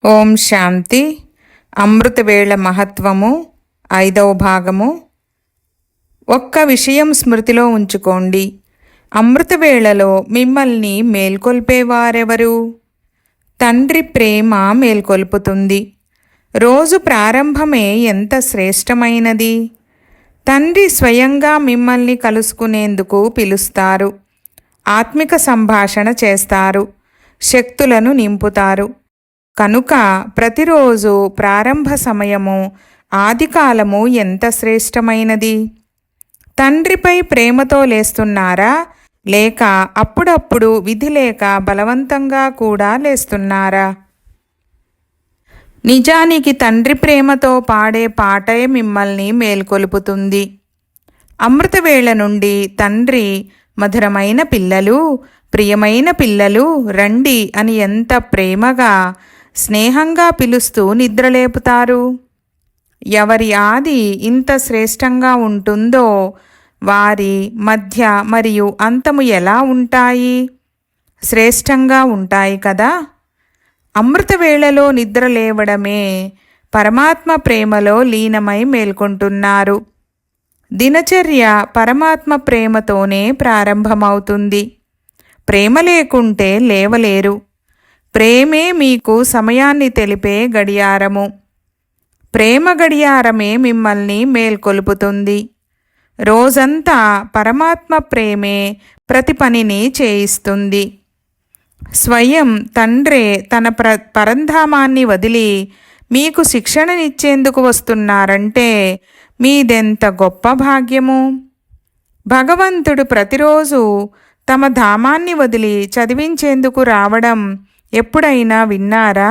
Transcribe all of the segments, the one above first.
ఓం శాంతి. అమృతవేళ మహత్వము 5వ భాగము. ఒక్క విషయం స్మృతిలో ఉంచుకోండి. అమృతవేళలో మిమ్మల్ని మేల్కొల్పేవారెవరు? తండ్రి ప్రేమ మేల్కొల్పుతుంది. రోజు ప్రారంభమే ఎంత శ్రేష్టమైనది. తండ్రి స్వయంగా మిమ్మల్ని కలుసుకునేందుకు పిలుస్తారు. ఆత్మిక సంభాషణ చేస్తారు. శక్తులను నింపుతారు. కనుక ప్రతిరోజు ప్రారంభ సమయము ఆదికాలము ఎంత శ్రేష్టమైనది. తండ్రిపై ప్రేమతో లేస్తున్నారా, లేక అప్పుడప్పుడు విధి లేక బలవంతంగా కూడా లేస్తున్నారా? నిజానికి తండ్రి ప్రేమతో పాడే పాటే మిమ్మల్ని మేల్కొలుపుతుంది. అమృతవేళ నుండి తండ్రి మధురమైన పిల్లలు, ప్రియమైన పిల్లలు రండి అని ఎంత ప్రేమగా స్నేహంగా పిలుస్తూ నిద్రలేపుతారు. ఎవరి ఆది ఇంత శ్రేష్టంగా ఉంటుందో వారి మధ్య మరియు అంతము ఎలా ఉంటాయి? శ్రేష్టంగా ఉంటాయి కదా. అమృతవేళలో నిద్రలేవడమే పరమాత్మ ప్రేమలో లీనమై మేల్కొంటున్నారు. దినచర్య పరమాత్మ ప్రేమతోనే ప్రారంభమవుతుంది. ప్రేమ లేకుంటే లేవలేరు. ప్రేమే మీకు సమయాన్ని తెలిపే గడియారము. ప్రేమ గడియారమే మిమ్మల్ని మేల్కొలుపుతుంది. రోజంతా పరమాత్మ ప్రేమే ప్రతి పనిని చేయిస్తుంది. స్వయం తండ్రే తన పరంధామాన్ని వదిలి మీకు శిక్షణనిచ్చేందుకు వస్తున్నారంటే మీదెంత గొప్ప భాగ్యము. భగవంతుడు ప్రతిరోజు తమ ధామాన్ని వదిలి చదివించేందుకు రావడం ఎప్పుడైనా విన్నారా?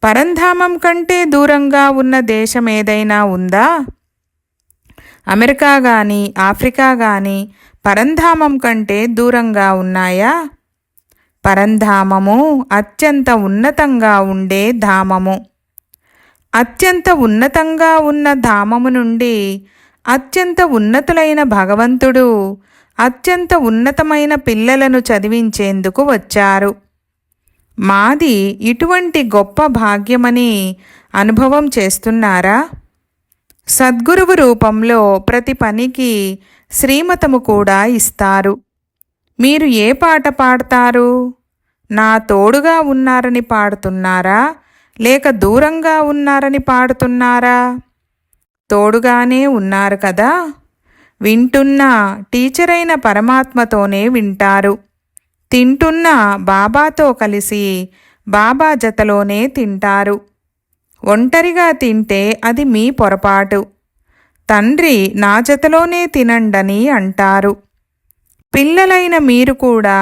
పరంధామం కంటే దూరంగా ఉన్న దేశం ఏదైనా ఉందా? అమెరికా కానీ ఆఫ్రికా కానీ పరంధామం కంటే దూరంగా ఉన్నాయా? పరంధామము అత్యంత ఉన్నతంగా ఉండే ధామము. అత్యంత ఉన్నతంగా ఉన్న ధామము నుండి అత్యంత ఉన్నతులైన భగవంతుడు అత్యంత ఉన్నతమైన పిల్లలను చదివించేందుకు వచ్చారు. మాది ఇటువంటి గొప్ప భాగ్యమని అనుభవం చేస్తున్నారా? సద్గురువు రూపంలో ప్రతి పనికి శ్రీమతము కూడా ఇస్తారు. మీరు ఏ పాట పాడతారు? నా తోడుగా ఉన్నారని పాడుతున్నారా, లేక దూరంగా ఉన్నారని పాడుతున్నారా? తోడుగానే ఉన్నారు కదా. వింటున్న టీచరైన పరమాత్మతోనే వింటారు. తింటున్న బాబాతో కలిసి బాబా జతలోనే తింటారు. ఒంటరిగా తింటే అది మీ పొరపాటు. తండ్రి నా జతలోనే తినండని అంటారు. పిల్లలైన మీరు కూడా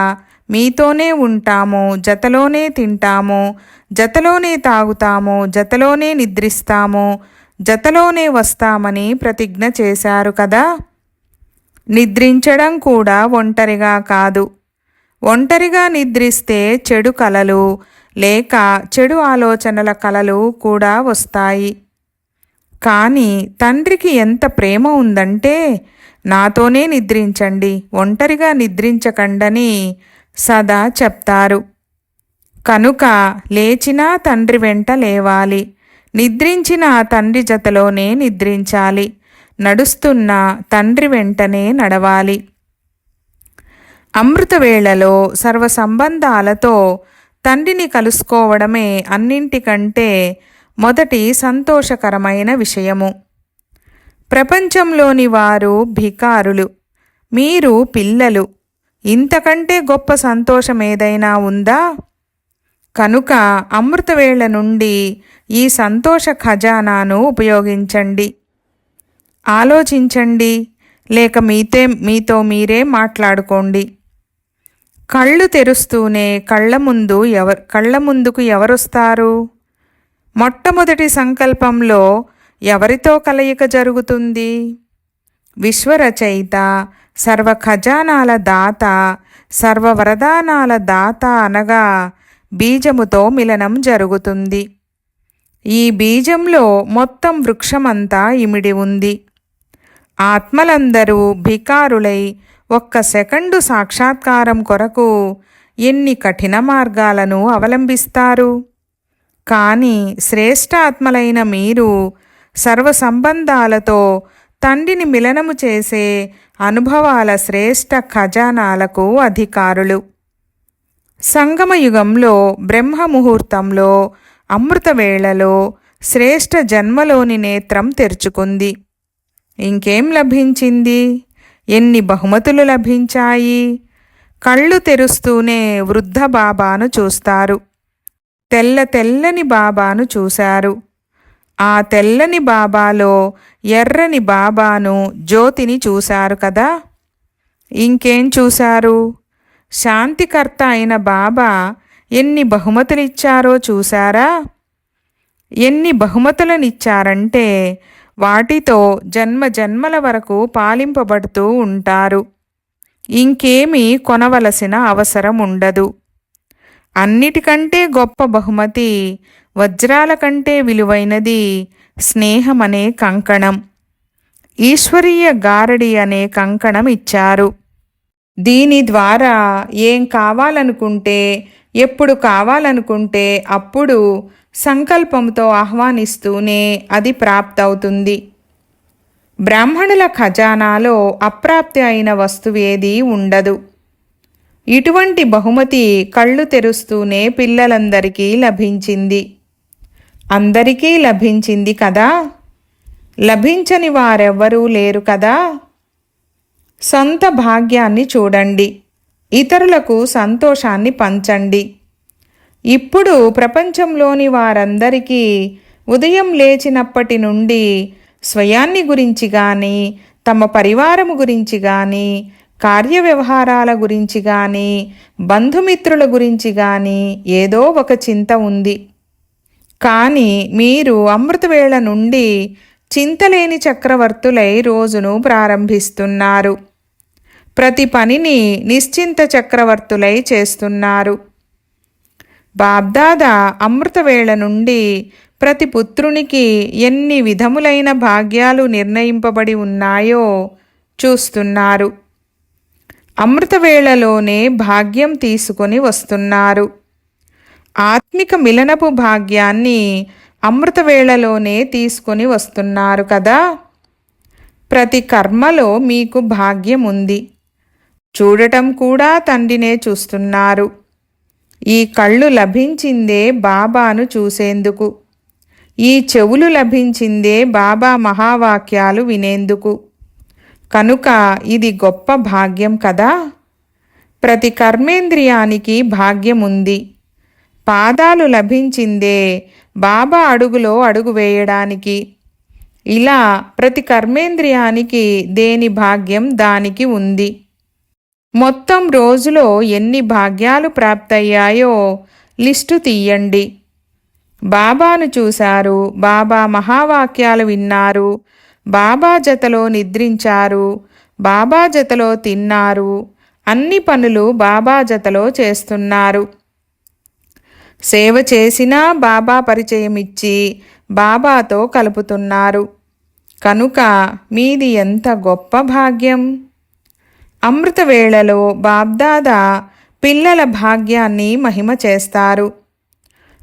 మీతోనే ఉంటాము, జతలోనే తింటాము, జతలోనే తాగుతాము, జతలోనే నిద్రిస్తాము, జతలోనే వస్తామని ప్రతిజ్ఞ చేశారు కదా. నిద్రించడం కూడా ఒంటరిగా కాదు. ఒంటరిగా నిద్రిస్తే చెడు కలలు లేక చెడు ఆలోచనల కలలు కూడా వస్తాయి. కానీ తండ్రికి ఎంత ప్రేమ ఉందంటే నాతోనే నిద్రించండి, ఒంటరిగా నిద్రించకండని సదా చెప్తారు. కనుక లేచినా తండ్రి వెంట లేవాలి, నిద్రించిన తండ్రి జతలోనే నిద్రించాలి, నడుస్తున్న తండ్రి వెంటనే నడవాలి. అమృతవేళలో సర్వ సంబంధాలతో తండ్రిని కలుసుకోవడమే అన్నింటికంటే మొదటి సంతోషకరమైన విషయము. ప్రపంచంలోని వారు భికారులు, మీరు పిల్లలు. ఇంతకంటే గొప్ప సంతోషం ఏదైనా ఉందా? కనుక అమృతవేళ నుండి ఈ సంతోష ఖజానాను ఉపయోగించండి. ఆలోచించండి, లేక మీతో మీరే మాట్లాడుకోండి. కళ్ళు తెరుస్తూనే కళ్ళ ముందుకు ఎవరొస్తారు? మొట్టమొదటి సంకల్పంలో ఎవరితో కలయిక జరుగుతుంది? విశ్వరచయిత, సర్వ ఖజానాల దాత, సర్వ వరదానాల దాత అనగా బీజముతో మిలనం జరుగుతుంది. ఈ బీజంలో మొత్తం వృక్షమంతా ఇమిడి ఉంది. ఆత్మలందరూ భికారులై ఒక్క సెకండు సాక్షాత్కారం కొరకు ఎన్ని కఠిన మార్గాలను అవలంబిస్తారు. కానీ శ్రేష్ఠ ఆత్మలైన మీరు సర్వ సంబంధాలతో తండ్రిని మిలనము చేసే అనుభవాల శ్రేష్ఠ ఖజానాలకు అధికారులు. సంగమయుగంలో బ్రహ్మముహూర్తంలో అమృతవేళలో శ్రేష్ఠ జన్మలోని నేత్రం తెరుచుకుంది. ఇంకేం లభించింది? ఎన్ని బహుమతులు లభించాయి? కళ్ళు తెరుస్తూనే వృద్ధ బాబాను చూస్తారు. తెల్లని బాబాను చూశారు. ఆ తెల్లని బాబాలో ఎర్రని బాబాను, జ్యోతిని చూశారు కదా. ఇంకేం చూశారు? శాంతికర్త అయిన బాబా ఎన్ని బహుమతులిచ్చారో చూశారా? ఎన్ని బహుమతులనిచ్చారంటే వాటితో జన్మల వరకు పాలింపబడుతూ ఉంటారు. ఇంకేమీ కొనవలసిన అవసరం ఉండదు. అన్నిటికంటే గొప్ప బహుమతి, వజ్రాల కంటే విలువైనది స్నేహమనే కంకణం. ఈశ్వరీయ గారడి అనే కంకణం ఇచ్చారు. దీని ద్వారా ఏం కావాలనుకుంటే, ఎప్పుడు కావాలనుకుంటే అప్పుడు సంకల్పంతో ఆహ్వానిస్తూనే అది ప్రాప్తవుతుంది. బ్రాహ్మణుల ఖజానాలో అప్రాప్తి అయిన వస్తువేదీ ఉండదు. ఇటువంటి బహుమతి కళ్ళు తెరుస్తూనే పిల్లలందరికీ లభించింది. అందరికీ లభించింది కదా. లభించని వారెవ్వరూ లేరు కదా. సొంత భాగ్యాన్ని చూడండి, ఇతరులకు సంతోషాన్ని పంచండి. ఇప్పుడు ప్రపంచంలోని వారందరికీ ఉదయం లేచినప్పటి నుండి స్వయాన్ని గురించి కానీ, తమ పరివారము గురించి కానీ, కార్యవ్యవహారాల గురించి కానీ, బంధుమిత్రుల గురించి కానీ ఏదో ఒక చింత ఉంది. కానీ మీరు అమృతవేళ నుండి చింతలేని చక్రవర్తులై రోజును ప్రారంభిస్తున్నారు. ప్రతి పనిని నిశ్చింత చక్రవర్తులై చేస్తున్నారు. బాబ్దాదా అమృతవేళ నుండి ప్రతి పుత్రునికి ఎన్ని విధములైన భాగ్యాలు నిర్ణయింపబడి ఉన్నాయో చూస్తున్నారు. అమృతవేళలోనే భాగ్యం తీసుకొని వస్తున్నారు. ఆత్మిక మిలనపు భాగ్యాన్ని అమృతవేళలోనే తీసుకొని వస్తున్నారు కదా. ప్రతి కర్మలో మీకు భాగ్యం ఉంది. చూడటం కూడా తండ్రినే చూస్తున్నారు. ఈ కళ్ళు లభించిందే బాబాను చూసేందుకు. ఈ చెవులు లభించిందే బాబా మహావాక్యాలు వినేందుకు. కనుక ఇది గొప్ప భాగ్యం కదా. ప్రతి కర్మేంద్రియానికి భాగ్యం ఉంది. పాదాలు లభించిందే బాబా అడుగులో అడుగు వేయడానికి. ఇలా ప్రతి కర్మేంద్రియానికి దేని భాగ్యం దానికి ఉంది. మొత్తం రోజులో ఎన్ని భాగ్యాలు ప్రాప్తయ్యాయో లిస్టు తీయండి. బాబాను చూశారు, బాబా మహావాక్యాలు విన్నారు, బాబా జతలో నిద్రించారు, బాబా జతలో తిన్నారు, అన్ని పనులు బాబా జతలో చేస్తున్నారు. సేవ చేసినా బాబా పరిచయం ఇచ్చి బాబాతో కలుపుతున్నారు. కనుక మీది ఎంత గొప్ప భాగ్యం. అమృతవేళలో బాబ్దాదా పిల్లల భాగ్యాన్ని మహిమ చేస్తారు.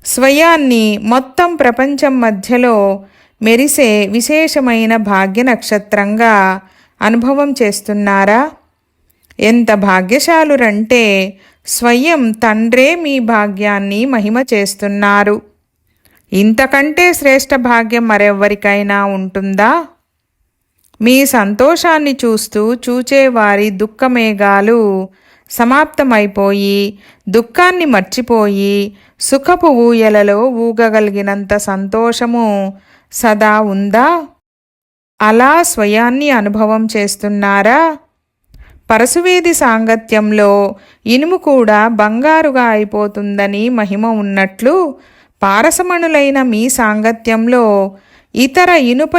స్వయాన్ని మొత్తం ప్రపంచం మధ్యలో మెరిసే విశేషమైన భాగ్య నక్షత్రంగా అనుభవం చేస్తున్నారా? ఎంత భాగ్యశాలురంటే స్వయం తండ్రే మీ భాగ్యాన్ని మహిమ చేస్తున్నారు. ఇంతకంటే శ్రేష్ఠ భాగ్యం మరెవ్వరికైనా ఉంటుందా? మీ సంతోషాన్ని చూస్తూ చూచేవారి దుఃఖమేఘాలు సమాప్తమైపోయి దుఃఖాన్ని మర్చిపోయి సుఖపు ఊయలలో ఊగగలిగినంత సంతోషము సదా ఉందా? అలా స్వయాన్ని అనుభవం చేస్తున్నారా? పరశువేది సాంగత్యంలో ఇనుము కూడా బంగారుగా అయిపోతుందని మహిమ ఉన్నట్లు పారసమణులైన మీ సాంగత్యంలో ఇతర ఇనుప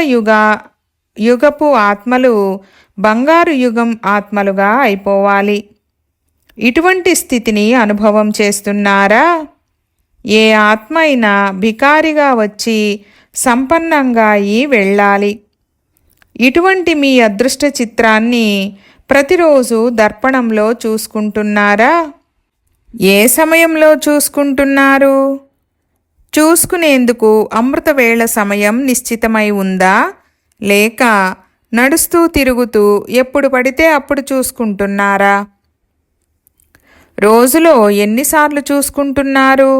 యుగపు ఆత్మలు బంగారు యుగం ఆత్మలుగా అయిపోవాలి. ఇటువంటి స్థితిని అనుభవం చేస్తున్నారా? ఏ ఆత్మ అయినా భికారిగా వచ్చి సంపన్నంగా అయి వెళ్ళాలి. ఇటువంటి మీ అదృష్ట చిత్రాన్ని ప్రతిరోజు దర్పణంలో చూసుకుంటున్నారా? ఏ సమయంలో చూసుకుంటున్నారు? చూసుకునేందుకు అమృతవేళ సమయం నిశ్చితమై ఉందా, లేక నడుస్తూ తిరుగుతూ ఎప్పుడు పడితే అప్పుడు చూసుకుంటున్నారా? రోజులో ఎన్నిసార్లు చూసుకుంటున్నారు?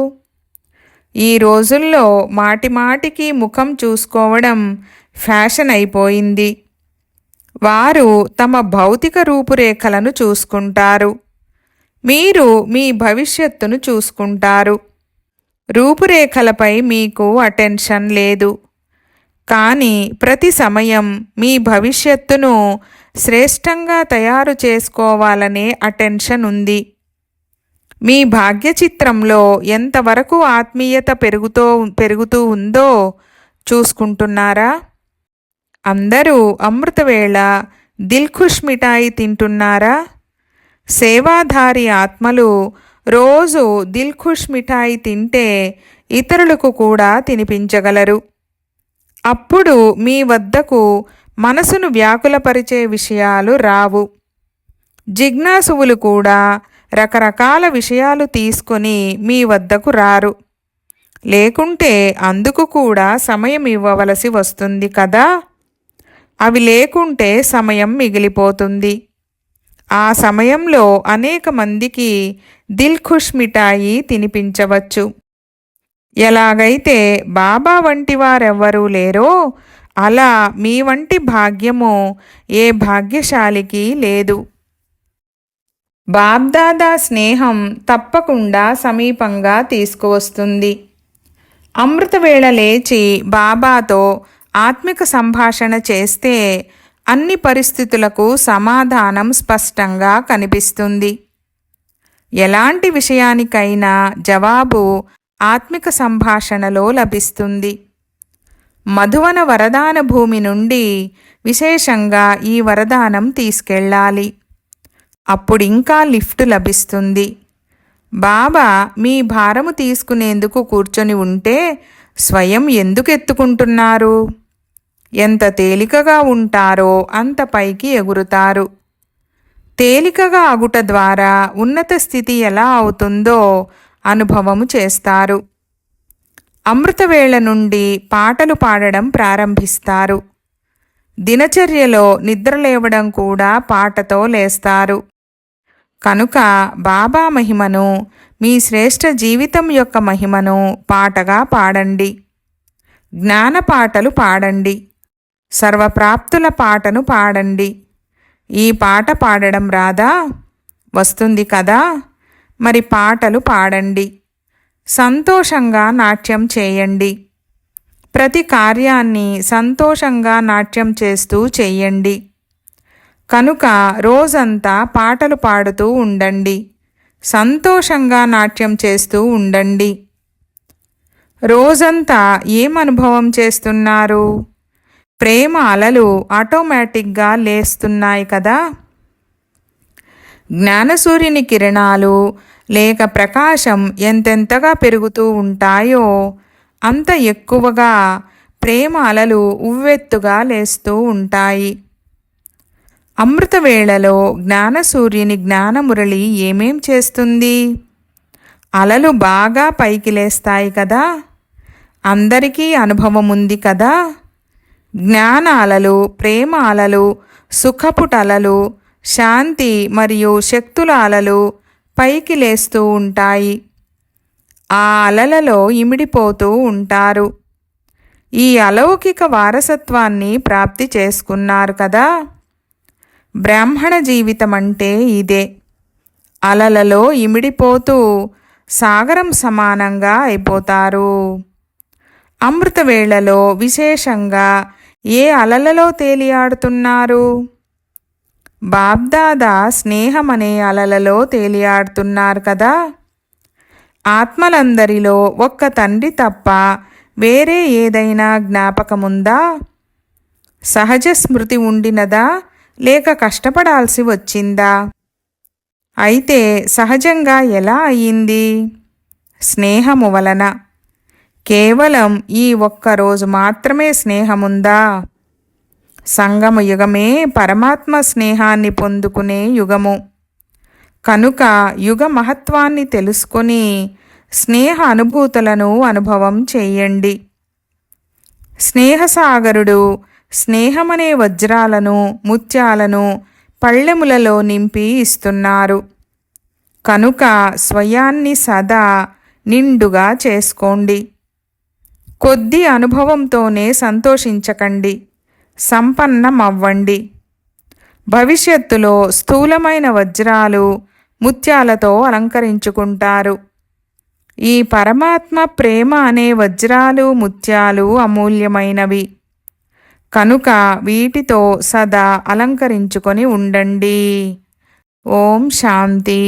ఈ రోజుల్లో మాటిమాటికి ముఖం చూసుకోవడం ఫ్యాషన్ అయిపోయింది. వారు తమ భౌతిక రూపురేఖలను చూసుకుంటారు, మీరు మీ భవిష్యత్తును చూసుకుంటారు. రూపురేఖలపై మీకు అటెన్షన్ లేదు, కానీ ప్రతి సమయం మీ భవిష్యత్తును శ్రేష్టంగా తయారు చేసుకోవాలనే అటెన్షన్ ఉంది. మీ భాగ్య చిత్రంలో ఎంతవరకు ఆత్మీయత పెరుగుతూ ఉందో చూసుకుంటున్నారా? అందరూ అమృతవేళ దిల్ఖుష్ మిఠాయి తింటున్నారా? సేవాధారి ఆత్మలు రోజు దిల్ఖుష్ మిఠాయి తింటే ఇతరులకు కూడా తినిపించగలరు. అప్పుడు మీ వద్దకు మనసును వ్యాకులపరిచే విషయాలు రావు. జిజ్ఞాసువులు కూడా రకరకాల విషయాలు తీసుకొని మీ వద్దకు రారు, లేకుంటే అందుకు కూడా సమయం ఇవ్వవలసి వస్తుంది కదా. అవి లేకుంటే సమయం మిగిలిపోతుంది. ఆ సమయంలో అనేక మందికి దిల్ఖుష్ మిఠాయి తినిపించవచ్చు. ఎలాగైతే బాబా వంటి వారెవ్వరూ లేరో, అలా మీ వంటి భాగ్యము ఏ భాగ్యశాలికి లేదు. బాబ్దాదా స్నేహం తప్పకుండా సమీపంగా తీసుకువస్తుంది. అమృతవేళ లేచి బాబాతో ఆత్మిక సంభాషణ చేస్తే అన్ని పరిస్థితులకు సమాధానం స్పష్టంగా కనిపిస్తుంది. ఎలాంటి విషయానికైనా జవాబు ఆత్మిక సంభాషణలో లభిస్తుంది. మధువన వరదాన భూమి నుండి విశేషంగా ఈ వరదానం తీసుకెళ్ళాలి. అప్పుడింకా లిఫ్ట్ లభిస్తుంది. బాబా మీ భారము తీసుకునేందుకు కూర్చొని ఉంటే స్వయం ఎందుకు ఎత్తుకుంటున్నారు? ఎంత తేలికగా ఉంటారో అంత పైకి ఎగురుతారు. తేలికగా అగుట ద్వారా ఉన్నత స్థితి ఎలా అవుతుందో అనుభవము చేస్తారు. అమృతవేళ నుండి పాటలు పాడడం ప్రారంభిస్తారు. దినచర్యలో నిద్రలేవడం కూడా పాటతో లేస్తారు. కనుక బాబా మహిమను, మీ శ్రేష్ఠ జీవితం యొక్క మహిమను పాటగా పాడండి. జ్ఞాన పాటలు పాడండి. సర్వప్రాప్తుల పాటను పాడండి. ఈ పాట పాడడం రాదా? వస్తుంది కదా. మరి పాటలు పాడండి. సంతోషంగా నాట్యం చేయండి. ప్రతి కార్యాన్ని సంతోషంగా నాట్యం చేస్తూ చెయ్యండి. కనుక రోజంతా పాటలు పాడుతూ ఉండండి. సంతోషంగా నాట్యం చేస్తూ ఉండండి. రోజంతా ఏం అనుభవం చేస్తున్నారు? ప్రేమ అలలు ఆటోమేటిక్గా లేస్తున్నాయి కదా. జ్ఞానసూర్యుని కిరణాలు లేక ప్రకాశం ఎంతెంతగా పెరుగుతూ ఉంటాయో అంత ఎక్కువగా ప్రేమ అలలు ఉవ్వెత్తుగా లేస్తూ ఉంటాయి. అమృతవేళలో జ్ఞానసూర్యుని జ్ఞానమురళి ఏమేం చేస్తుంది? అలలు బాగా పైకి లేస్తాయి కదా. అందరికీ అనుభవం ఉంది కదా. జ్ఞాన అలలు, ప్రేమ అలలు, సుఖపుటలలు, శాంతి మరియు శక్తుల అలలు పైకి లేస్తూ ఉంటాయి. ఆ అలలలో ఇమిడిపోతూ ఉంటారు. ఈ అలౌకిక వారసత్వాన్ని ప్రాప్తి చేసుకున్నారు కదా. బ్రాహ్మణ జీవితం అంటే ఇదే. అలలలో ఇమిడిపోతూ సాగరం సమానంగా అయిపోతారు. అమృతవేళలో విశేషంగా ఏ అలలలో తేలియాడుతున్నారు? బాబ్దాదా స్నేహమనే అలలలో తేలియాడుతున్నారు కదా. ఆత్మలందరిలో ఒక్క తండ్రి తప్ప వేరే ఏదైనా జ్ఞాపకముందా? సహజ స్మృతి ఉండినదా లేక కష్టపడాల్సి వచ్చిందా? అయితే సహజంగా ఎలా అయ్యింది? స్నేహము వలన. కేవలం ఈ ఒక్కరోజు మాత్రమే స్నేహముందా? సంగమ యుగమే పరమాత్మ స్నేహాన్ని పొందుకునే యుగము. కనుక యుగ మహత్వాన్ని తెలుసుకొని స్నేహ అనుభూతులను అనుభవం చేయండి. స్నేహసాగరుడు స్నేహమనే వజ్రాలను, ముత్యాలను పళ్ళెములలో నింపి ఇస్తున్నారు. కనుక స్వయాన్ని సదా నిండుగా చేసుకోండి. కొద్ది అనుభవంతోనే సంతోషించకండి, సంపన్నమవ్వండి. భవిష్యత్తులో స్థూలమైన వజ్రాలు, ముత్యాలతో అలంకరించుకుంటారు. ఈ పరమాత్మ ప్రేమ అనే వజ్రాలు, ముత్యాలు అమూల్యమైనవి. కనుక వీటితో సదా అలంకరించుకొని ఉండండి. ఓం శాంతి.